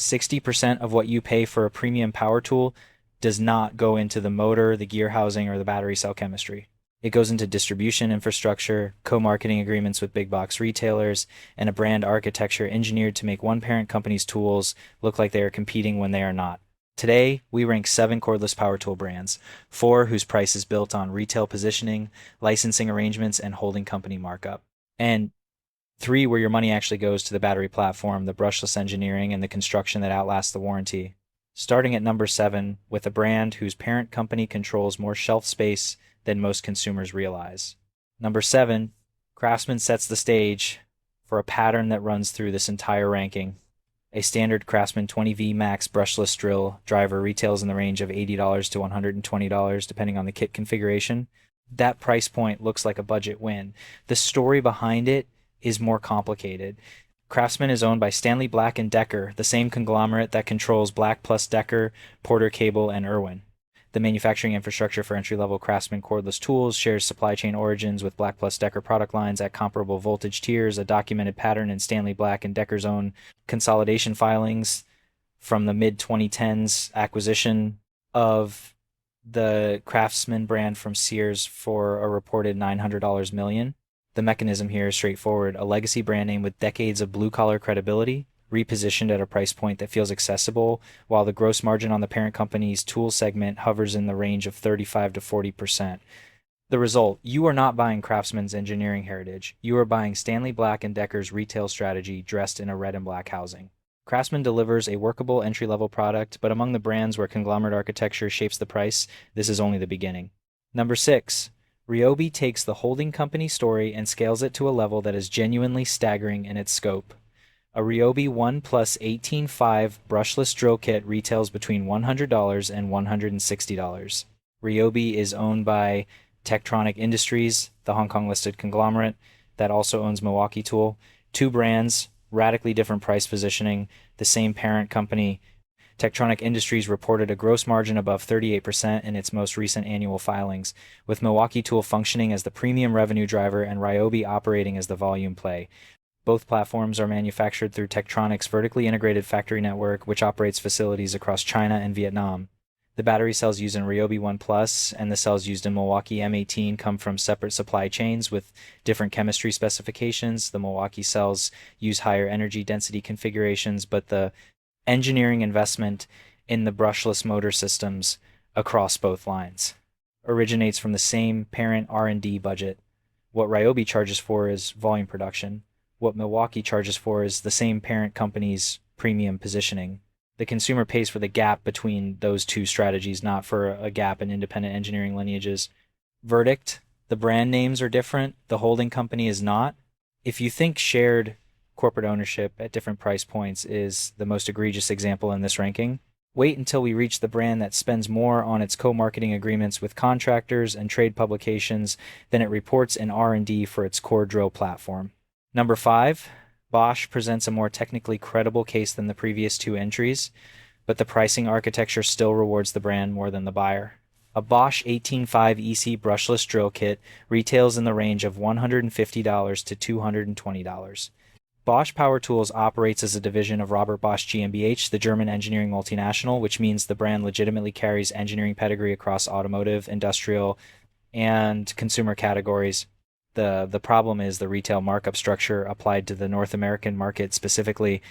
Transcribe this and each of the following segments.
60% of what you pay for a premium power tool does not go into the motor, the gear housing, or the battery cell chemistry. It goes into distribution infrastructure, co-marketing agreements with big box retailers, and a brand architecture engineered to make one parent company's tools look like they are competing when they are not. Today, we rank 7 cordless power tool brands, 4 whose price is built on retail positioning, licensing arrangements, and holding company markup, and 3 where your money actually goes to the battery platform, the brushless engineering, and the construction that outlasts the warranty. Starting at number 7 with a brand whose parent company controls more shelf space than most consumers realize. Number 7, Craftsman sets the stage for a pattern that runs through this entire ranking. A standard Craftsman 20V Max brushless drill driver retails in the range of $80 to $120 depending on the kit configuration. That price point looks like a budget win. The story behind it is more complicated. Craftsman is owned by Stanley Black & Decker, the same conglomerate that controls Black plus Decker, Porter Cable, and Irwin. The manufacturing infrastructure for entry-level Craftsman cordless tools shares supply chain origins with Black plus Decker product lines at comparable voltage tiers, a documented pattern in Stanley Black & Decker's own consolidation filings from the mid-2010s acquisition of the Craftsman brand from Sears for a reported $900 million. The mechanism here is straightforward: a legacy brand name with decades of blue-collar credibility, repositioned at a price point that feels accessible, while the gross margin on the parent company's tool segment hovers in the range of 35 to 40%. The result: you are not buying Craftsman's engineering heritage. You are buying Stanley Black & Decker's retail strategy dressed in a red and black housing. Craftsman delivers a workable entry-level product, but among the brands where conglomerate architecture shapes the price, this is only the beginning. Number 6. Ryobi takes the holding company story and scales it to a level that is genuinely staggering in its scope. A Ryobi 1 Plus 18.5 brushless drill kit retails between $100 and $160. Ryobi is owned by Tektronix Industries, the Hong Kong-listed conglomerate that also owns Milwaukee Tool. 2 brands, radically different price positioning, the same parent company. Tektronix Industries reported a gross margin above 38% in its most recent annual filings, with Milwaukee Tool functioning as the premium revenue driver and Ryobi operating as the volume play. Both platforms are manufactured through Tektronix's vertically integrated factory network, which operates facilities across China and Vietnam. The battery cells used in Ryobi 1 Plus and the cells used in Milwaukee M18 come from separate supply chains with different chemistry specifications. The Milwaukee cells use higher energy density configurations, but the engineering investment in the brushless motor systems across both lines originates from the same parent R&D budget. What Ryobi charges for is volume production. What Milwaukee charges for is the same parent company's premium positioning. The consumer pays for the gap between those two strategies, not for a gap in independent engineering lineages. Verdict: the brand names are different, the holding company is not. If you think shared corporate ownership at different price points is the most egregious example in this ranking, wait until we reach the brand that spends more on its co-marketing agreements with contractors and trade publications than it reports in R&D for its core drill platform. Number 5, Bosch presents a more technically credible case than the previous 2 entries, but the pricing architecture still rewards the brand more than the buyer. A Bosch 18.5 EC brushless drill kit retails in the range of $150 to $220. Bosch Power Tools operates as a division of Robert Bosch GmbH, the German engineering multinational, which means the brand legitimately carries engineering pedigree across automotive, industrial, and consumer categories. The problem is the retail markup structure applied to the North American market specifically.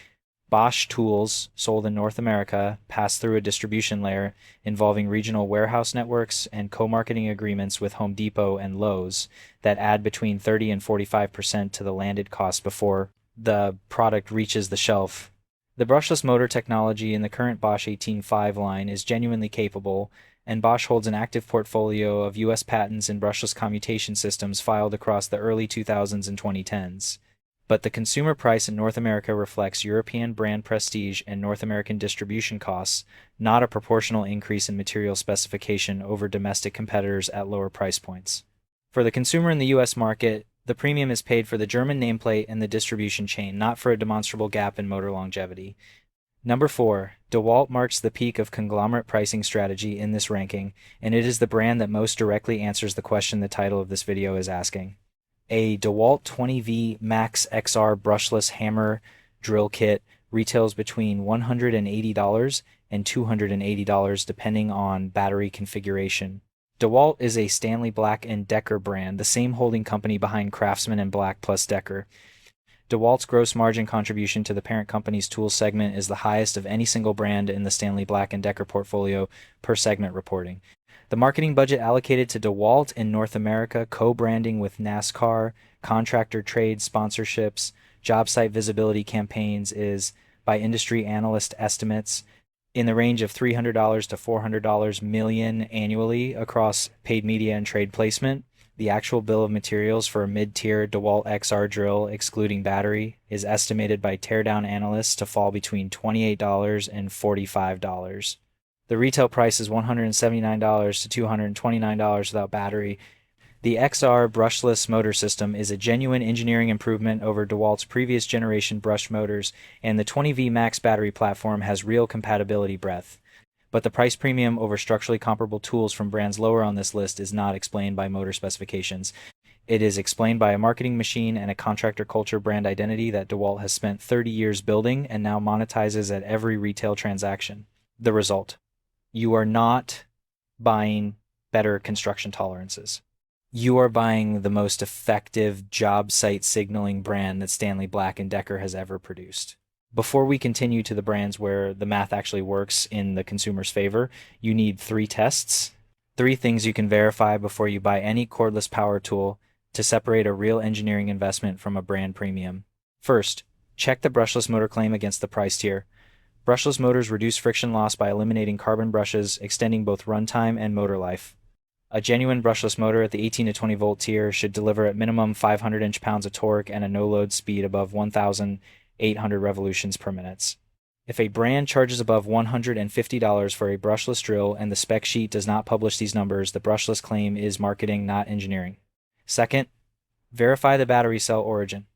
Bosch tools sold in North America pass through a distribution layer involving regional warehouse networks and co-marketing agreements with Home Depot and Lowe's that add between 30 and 45% to the landed cost before the product reaches the shelf. The brushless motor technology in the current Bosch 18.5 line is genuinely capable, and Bosch holds an active portfolio of U.S. patents in brushless commutation systems filed across the early 2000s and 2010s. But the consumer price in North America reflects European brand prestige and North American distribution costs, not a proportional increase in material specification over domestic competitors at lower price points. For the consumer in the U.S. market, the premium is paid for the German nameplate and the distribution chain, not for a demonstrable gap in motor longevity. Number 4, DeWalt marks the peak of conglomerate pricing strategy in this ranking, and it is the brand that most directly answers the question the title of this video is asking. A DeWalt 20V Max XR brushless hammer drill kit retails between $180 and $280 depending on battery configuration. DeWalt is a Stanley Black & Decker brand, the same holding company behind Craftsman and Black plus Decker. DeWalt's gross margin contribution to the parent company's tools segment is the highest of any single brand in the Stanley Black & Decker portfolio per segment reporting. The marketing budget allocated to DeWalt in North America, co-branding with NASCAR, contractor trade sponsorships, job site visibility campaigns is, by industry analyst estimates, in the range of $300 to $400 million annually across paid media and trade placement. The actual bill of materials for a mid-tier DeWalt XR drill, excluding battery, is estimated by teardown analysts to fall between $28 and $45. The retail price is $179 to $229 without battery. The XR brushless motor system is a genuine engineering improvement over DeWalt's previous generation brushed motors, and the 20V Max battery platform has real compatibility breadth. But the price premium over structurally comparable tools from brands lower on this list is not explained by motor specifications. It is explained by a marketing machine and a contractor culture brand identity that DeWalt has spent 30 years building and now monetizes at every retail transaction. The result: you are not buying better construction tolerances. You are buying the most effective job site signaling brand that Stanley Black & Decker has ever produced. Before we continue to the brands where the math actually works in the consumer's favor, you need 3 tests, 3 things you can verify before you buy any cordless power tool to separate a real engineering investment from a brand premium. First, check the brushless motor claim against the price tier. Brushless motors reduce friction loss by eliminating carbon brushes, extending both runtime and motor life. A genuine brushless motor at the 18 to 20 volt tier should deliver at minimum 500 inch-pounds of torque and a no-load speed above 1,800 revolutions per minute. If a brand charges above $150 for a brushless drill and the spec sheet does not publish these numbers, the brushless claim is marketing, not engineering. Second, verify the battery cell origin.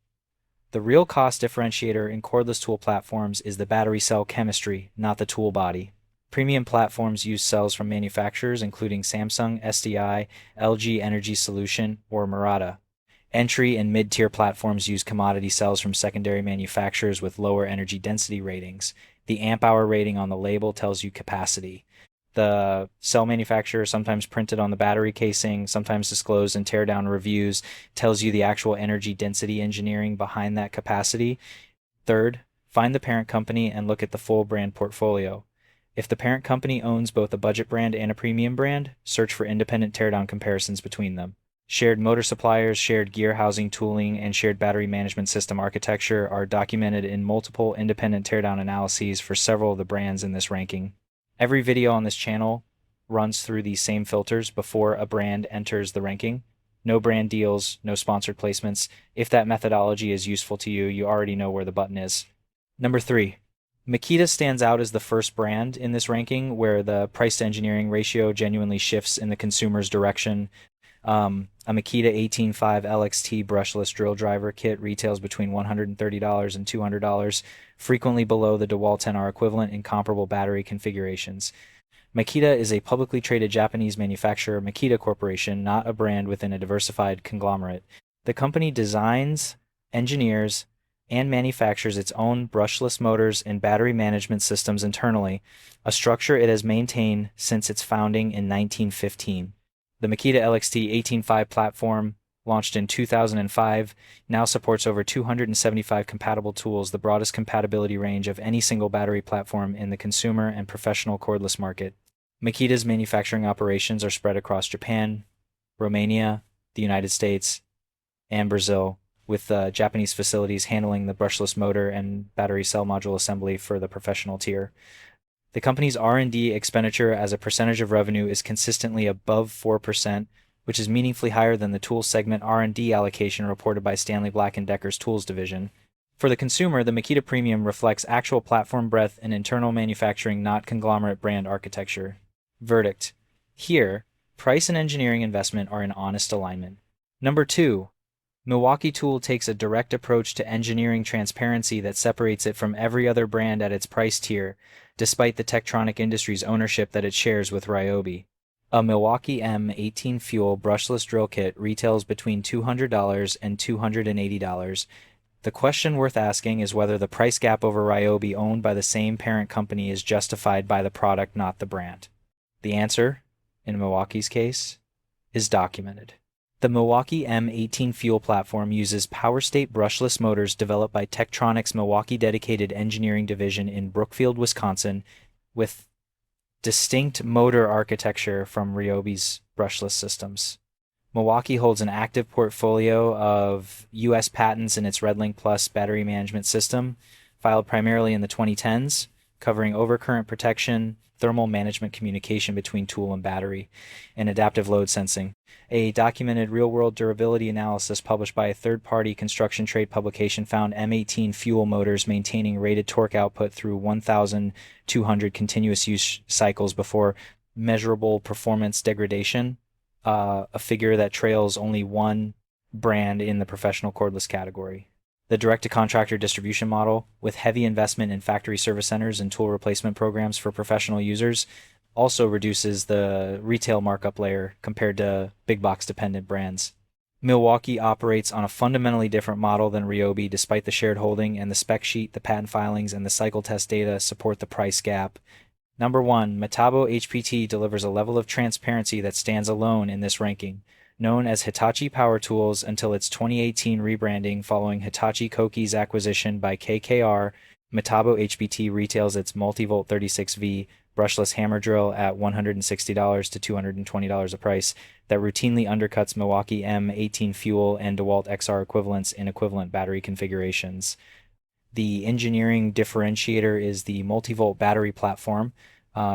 The real cost differentiator in cordless tool platforms is the battery cell chemistry, not the tool body. Premium platforms use cells from manufacturers including Samsung, SDI, LG Energy Solution, or Murata. Entry and mid-tier platforms use commodity cells from secondary manufacturers with lower energy density ratings. The amp-hour rating on the label tells you capacity. The cell manufacturer, sometimes printed on the battery casing, sometimes disclosed in teardown reviews, tells you the actual energy density engineering behind that capacity. Third, find the parent company and look at the full brand portfolio. If the parent company owns both a budget brand and a premium brand, search for independent teardown comparisons between them. Shared motor suppliers, shared gear housing tooling, and shared battery management system architecture are documented in multiple independent teardown analyses for several of the brands in this ranking. Every video on this channel runs through these same filters before a brand enters the ranking. No brand deals, no sponsored placements. If that methodology is useful to you, you already know where the button is. Number 3. Makita stands out as the first brand in this ranking where the price-to-engineering ratio genuinely shifts in the consumer's direction. A Makita 18.5 LXT brushless drill driver kit retails between $130 and $200, frequently below the DeWalt 10R equivalent in comparable battery configurations. Makita is a publicly traded Japanese manufacturer, Makita Corporation, not a brand within a diversified conglomerate. The company designs, engineers, and manufactures its own brushless motors and battery management systems internally, a structure it has maintained since its founding in 1915. The Makita LXT 18.5 platform, launched in 2005, now supports over 275 compatible tools, the broadest compatibility range of any single battery platform in the consumer and professional cordless market. Makita's manufacturing operations are spread across Japan, Romania, the United States, and Brazil, with Japanese facilities handling the brushless motor and battery cell module assembly for the professional tier. The company's R&D expenditure as a percentage of revenue is consistently above 4%, which is meaningfully higher than the tools segment R&D allocation reported by Stanley Black & Decker's Tools division. For the consumer, the Makita Premium reflects actual platform breadth and internal manufacturing, not conglomerate brand architecture. Verdict: here, price and engineering investment are in honest alignment. Number 2. Milwaukee Tool takes a direct approach to engineering transparency that separates it from every other brand at its price tier, despite the Tektronix Industries ownership that it shares with Ryobi. A Milwaukee M18 Fuel brushless drill kit retails between $200 and $280. The question worth asking is whether the price gap over Ryobi owned by the same parent company is justified by the product, not the brand. The answer, in Milwaukee's case, is documented. The Milwaukee M18 fuel platform uses power-state brushless motors developed by Tektronix's Milwaukee Dedicated Engineering Division in Brookfield, Wisconsin, with distinct motor architecture from Ryobi's brushless systems. Milwaukee holds an active portfolio of U.S. patents in its RedLink Plus battery management system, filed primarily in the 2010s, covering overcurrent protection, thermal management communication between tool and battery, and adaptive load sensing. A documented real-world durability analysis published by a third-party construction trade publication found M18 fuel motors maintaining rated torque output through 1,200 continuous use cycles before measurable performance degradation, a figure that trails only one brand in the professional cordless category. The direct-to-contractor distribution model, with heavy investment in factory service centers and tool replacement programs for professional users, also reduces the retail markup layer compared to big box dependent brands. Milwaukee operates on a fundamentally different model than Ryobi, despite the shared holding, and the spec sheet, the patent filings, and the cycle test data support the price gap. Number 1, Metabo HPT delivers a level of transparency that stands alone in this ranking. Known as Hitachi Power Tools until its 2018 rebranding following Hitachi Koki's acquisition by KKR, Metabo HPT retails its multi-volt 36V brushless hammer drill at $160 to $220 a price that routinely undercuts Milwaukee M18 Fuel and DeWalt XR equivalents in equivalent battery configurations. The engineering differentiator is the multi-volt battery platform,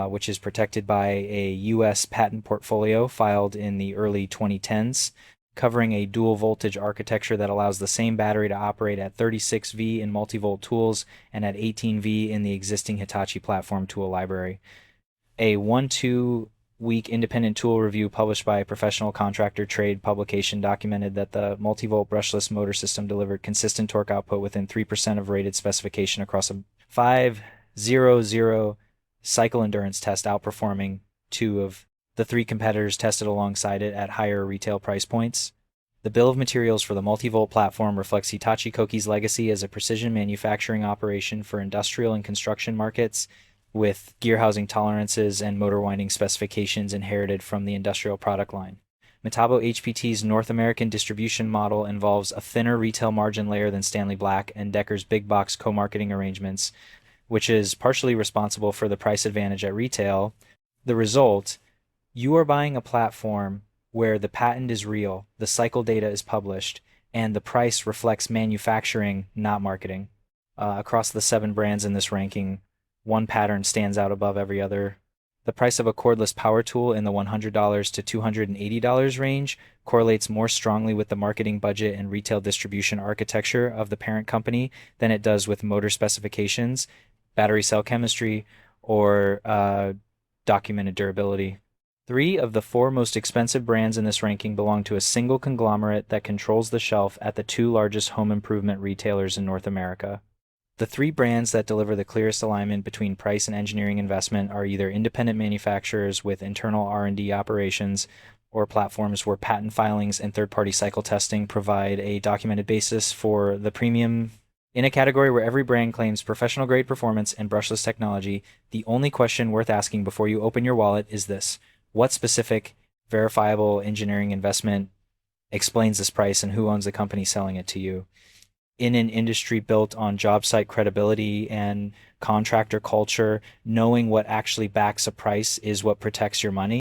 which is protected by a U.S. patent portfolio filed in the early 2010s, covering a dual voltage architecture that allows the same battery to operate at 36V in multi-volt tools and at 18V in the existing Hitachi platform tool library. A 1-2 week independent tool review published by a professional contractor trade publication documented that the multi-volt brushless motor system delivered consistent torque output within 3% of rated specification across a 500 cycle endurance test, outperforming 2 of the 3 competitors tested alongside it at higher retail price points. The bill of materials for the multi-volt platform reflects Hitachi Koki's legacy as a precision manufacturing operation for industrial and construction markets, with gear housing tolerances and motor winding specifications inherited from the industrial product line. Metabo HPT's North American distribution model involves a thinner retail margin layer than Stanley Black and Decker's big box co-marketing arrangements, which is partially responsible for the price advantage at retail. The result, you are buying a platform where the patent is real, the cycle data is published, and the price reflects manufacturing, not marketing. Across the 7 brands in this ranking, one pattern stands out above every other. The price of a cordless power tool in the $100 to $280 range correlates more strongly with the marketing budget and retail distribution architecture of the parent company than it does with motor specifications, battery cell chemistry, or documented durability. 3 of the 4 most expensive brands in this ranking belong to a single conglomerate that controls the shelf at the 2 largest home improvement retailers in North America. The 3 brands that deliver the clearest alignment between price and engineering investment are either independent manufacturers with internal R&D operations or platforms where patent filings and third-party cycle testing provide a documented basis for the premium. In a category where every brand claims professional-grade performance and brushless technology, the only question worth asking before you open your wallet is this: what specific, verifiable engineering investment explains this price, and who owns the company selling it to you? In an industry built on job site credibility and contractor culture, knowing what actually backs a price is what protects your money.